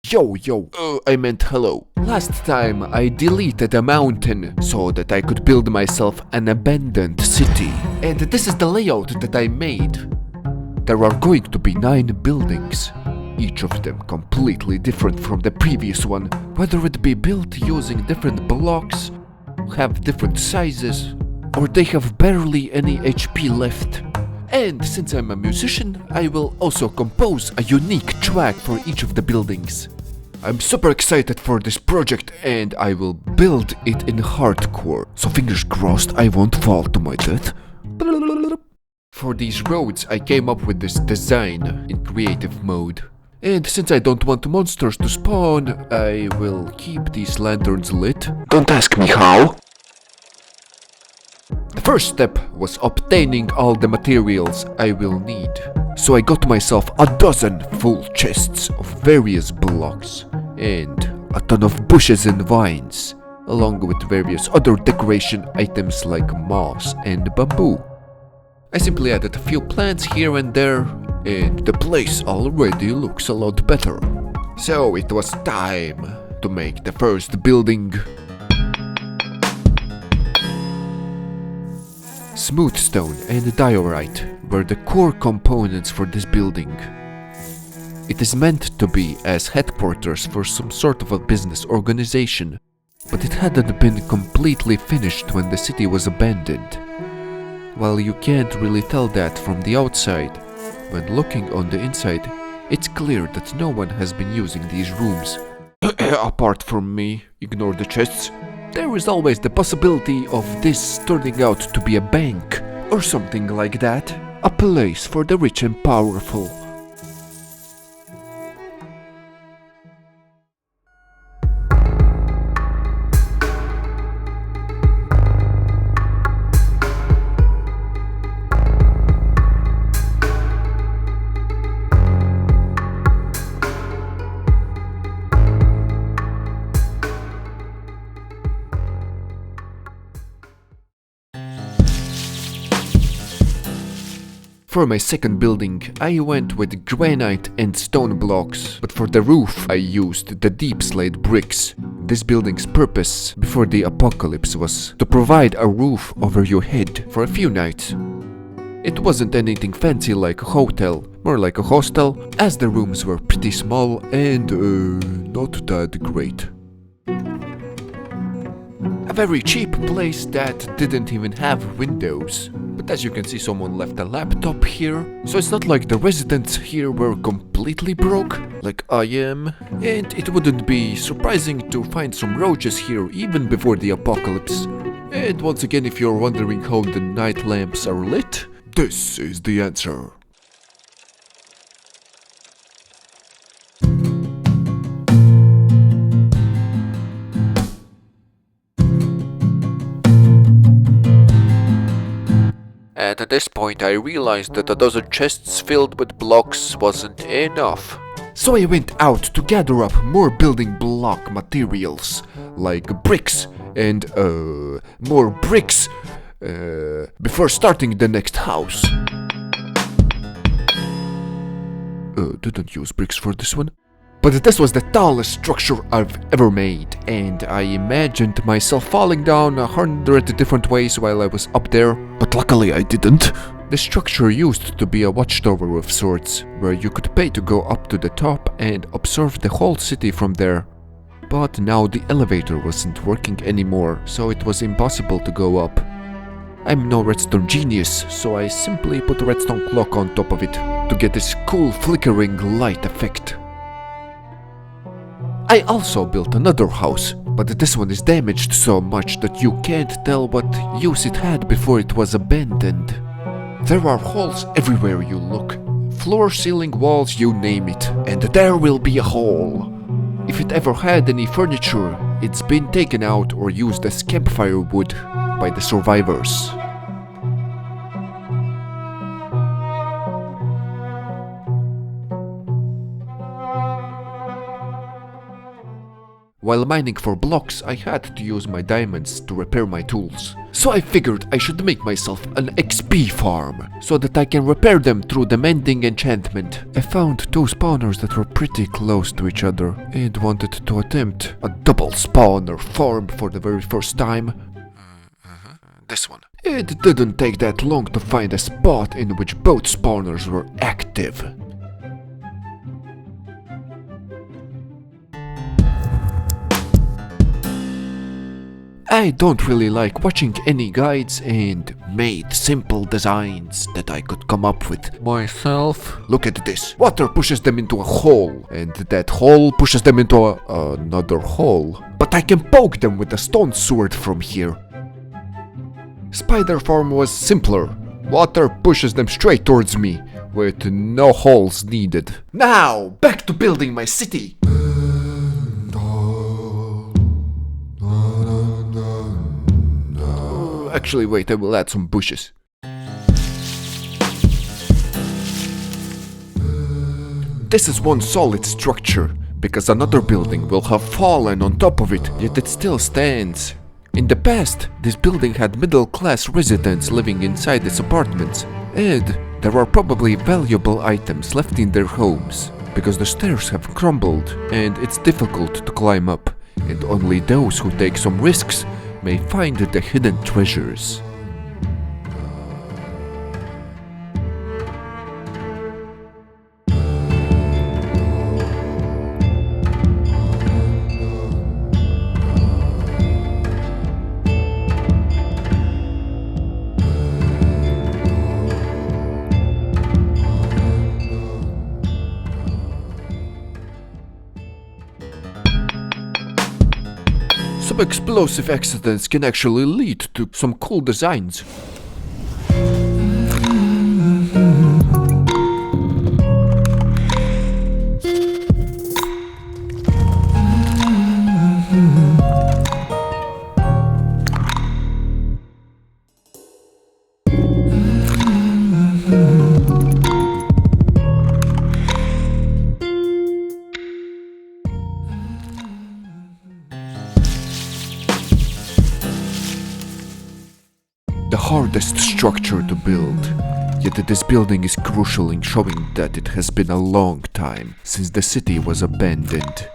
I meant hello. Last time I deleted a mountain so that I could build myself an abandoned city. And this is the layout that I made. There are going to be 9 buildings, each of them completely different from the previous one, whether it be built using different blocks, have different sizes, or they have barely any HP left. And since I'm a musician, I will also compose a unique track for each of the buildings. I'm super excited for this project and I will build it in hardcore, so fingers crossed I won't fall to my death. For these roads I came up with this design in creative mode. And since I don't want monsters to spawn, I will keep these lanterns lit. Don't ask me how. The first step was obtaining all the materials I will need. So I got myself a dozen full chests of various blocks and a ton of bushes and vines, along with various other decoration items like moss and bamboo. I simply added a few plants here and there, and the place already looks a lot better. So it was time to make the first building. Smooth stone and diorite were the core components for this building. It is meant to be as headquarters for some sort of a business organization, but it hadn't been completely finished when the city was abandoned. While you can't really tell that from the outside, when looking on the inside, it's clear that no one has been using these rooms. Apart from me, ignore the chests. There is always the possibility of this turning out to be a bank, or something like that. A place for the rich and powerful. For my second building, I went with granite and stone blocks, but for the roof I used the deep slate bricks. This building's purpose before the apocalypse was to provide a roof over your head for a few nights. It wasn't anything fancy like a hotel, more like a hostel, as the rooms were pretty small and not that great. A very cheap place that didn't even have windows. But as you can see, someone left a laptop here, so it's not like the residents here were completely broke, like I am. And it wouldn't be surprising to find some roaches here even before the apocalypse. And once again, if you're wondering how the night lamps are lit, this is the answer. And at this point I realized that a dozen chests filled with blocks wasn't enough. So I went out to gather up more building block materials, like bricks and more bricks, before starting the next house. Didn't use bricks for this one. But this was the tallest structure I've ever made, and I imagined myself falling down 100 different ways while I was up there, but luckily I didn't. The structure used to be a watchtower of sorts, where you could pay to go up to the top and observe the whole city from there. But now the elevator wasn't working anymore, so it was impossible to go up. I'm no redstone genius, so I simply put a redstone clock on top of it to get this cool flickering light effect. I also built another house, but this one is damaged so much that you can't tell what use it had before it was abandoned. There are holes everywhere you look. Floor, ceiling, walls, you name it, and there will be a hole. If it ever had any furniture, it's been taken out or used as campfire wood by the survivors. While mining for blocks, I had to use my diamonds to repair my tools. So I figured I should make myself an XP farm, so that I can repair them through the mending enchantment. I found two spawners that were pretty close to each other, and wanted to attempt a double spawner farm for the very first time. This one. It didn't take that long to find a spot in which both spawners were active. I don't really like watching any guides and made simple designs that I could come up with myself. Look at this. Water pushes them into a hole, and that hole pushes them into another hole. But I can poke them with a stone sword from here. Spider farm was simpler. Water pushes them straight towards me, with no holes needed. Now, back to building my city. Actually, wait, I will add some bushes. This is one solid structure, because another building will have fallen on top of it, yet it still stands. In the past, this building had middle-class residents living inside its apartments, and there are probably valuable items left in their homes, because the stairs have crumbled and it's difficult to climb up, and only those who take some risks may find the hidden treasures. Some explosive accidents can actually lead to some cool designs. The hardest structure to build, yet this building is crucial in showing that it has been a long time since the city was abandoned.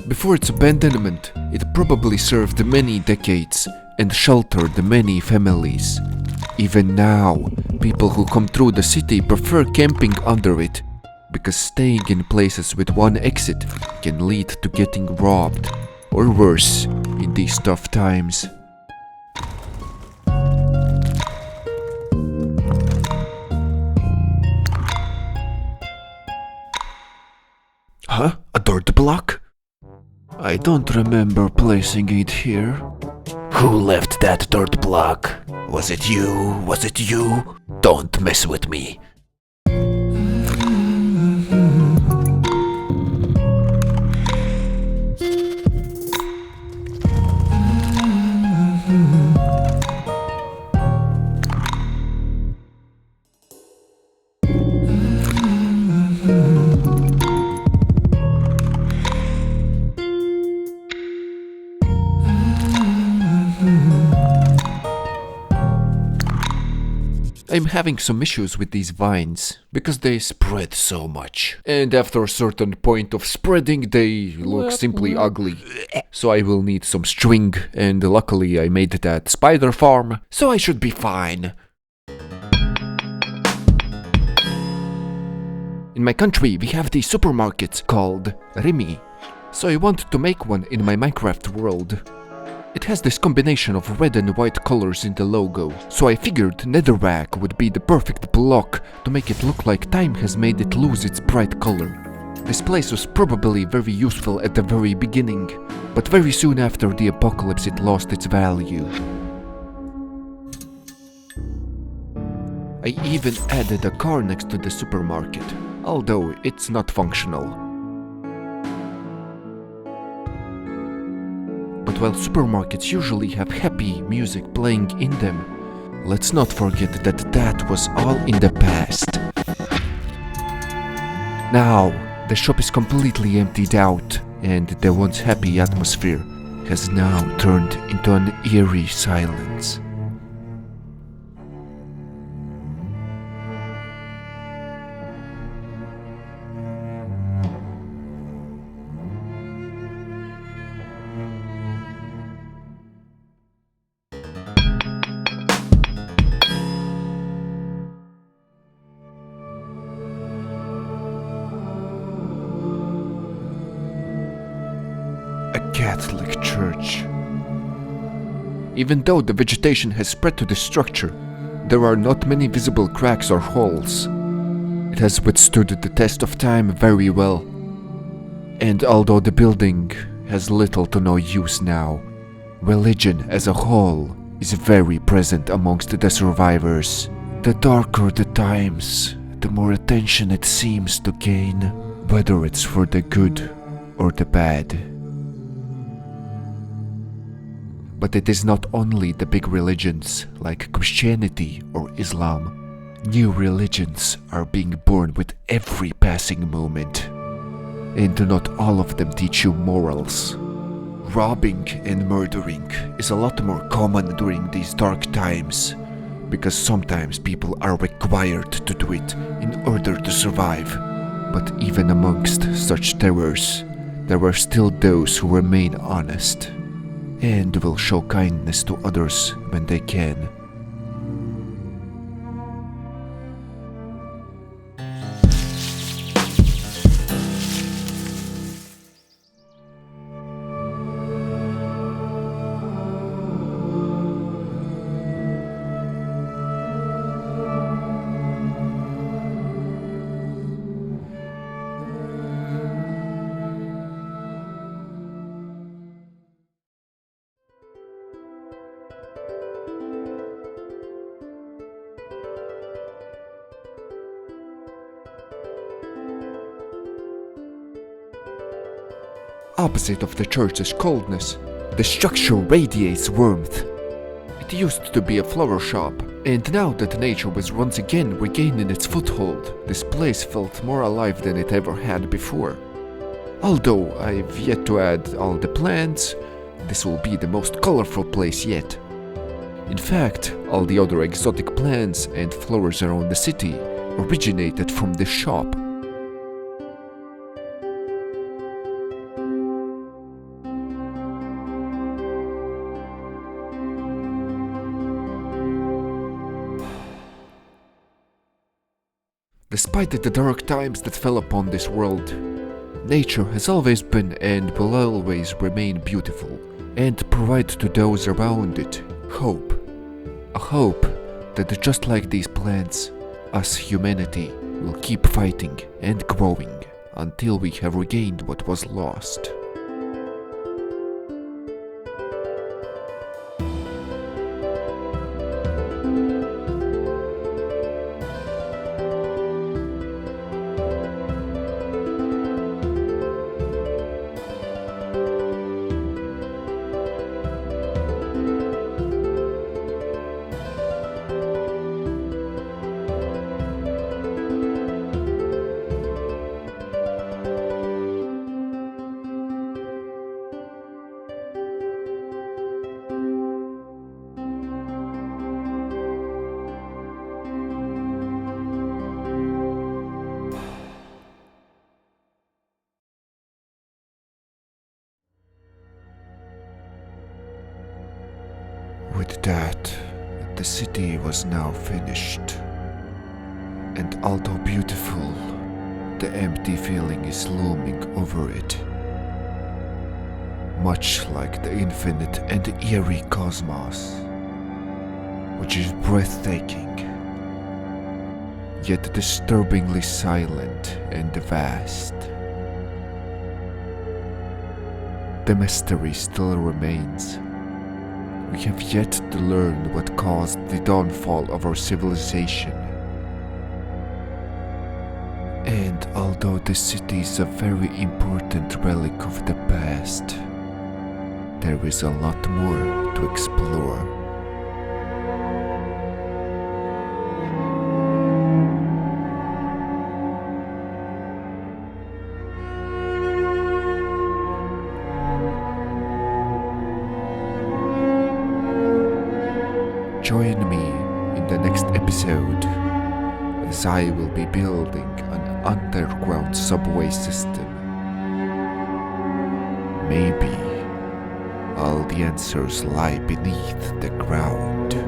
Before its abandonment, it probably served many decades and sheltered many families. Even now, people who come through the city prefer camping under it, because staying in places with one exit can lead to getting robbed, or worse, in these tough times. Huh? A dirt block? I don't remember placing it here. Who left that dirt block? Was it you? Was it you? Don't mess with me. I'm having some issues with these vines, because they spread so much. And after a certain point of spreading, they look simply ugly. So I will need some string, and luckily I made that spider farm, so I should be fine. In my country, we have these supermarkets called Rimi, so I want to make one in my Minecraft world. It has this combination of red and white colors in the logo, so I figured netherrack would be the perfect block to make it look like time has made it lose its bright color. This place was probably very useful at the very beginning, but very soon after the apocalypse it lost its value. I even added a car next to the supermarket, although it's not functional. But while supermarkets usually have happy music playing in them, let's not forget that that was all in the past. Now, the shop is completely emptied out, and the once happy atmosphere has now turned into an eerie silence. Catholic Church. Even though the vegetation has spread to the structure, there are not many visible cracks or holes. It has withstood the test of time very well. And although the building has little to no use now, religion as a whole is very present amongst the survivors. The darker the times, the more attention it seems to gain, whether it's for the good or the bad. But it is not only the big religions like Christianity or Islam. New religions are being born with every passing moment. And not all of them teach you morals. Robbing and murdering is a lot more common during these dark times, because sometimes people are required to do it in order to survive. But even amongst such terrors, there are still those who remain honest and will show kindness to others when they can. Opposite of the church's coldness, the structure radiates warmth. It used to be a flower shop, and now that nature was once again regaining its foothold, this place felt more alive than it ever had before. Although I've yet to add all the plants, this will be the most colorful place yet. In fact, all the other exotic plants and flowers around the city originated from this shop. Despite the dark times that fell upon this world, nature has always been and will always remain beautiful, and provide to those around it hope. A hope that just like these plants, us humanity will keep fighting and growing until we have regained what was lost. With that, the city was now finished. And although beautiful, the empty feeling is looming over it. Much like the infinite and eerie cosmos, which is breathtaking, yet disturbingly silent and vast. The mystery still remains. We have yet to learn what caused the downfall of our civilization. And although the city is a very important relic of the past, there is a lot more to explore. join me in the next episode as I will be building an underground subway system. Maybe all the answers lie beneath the ground.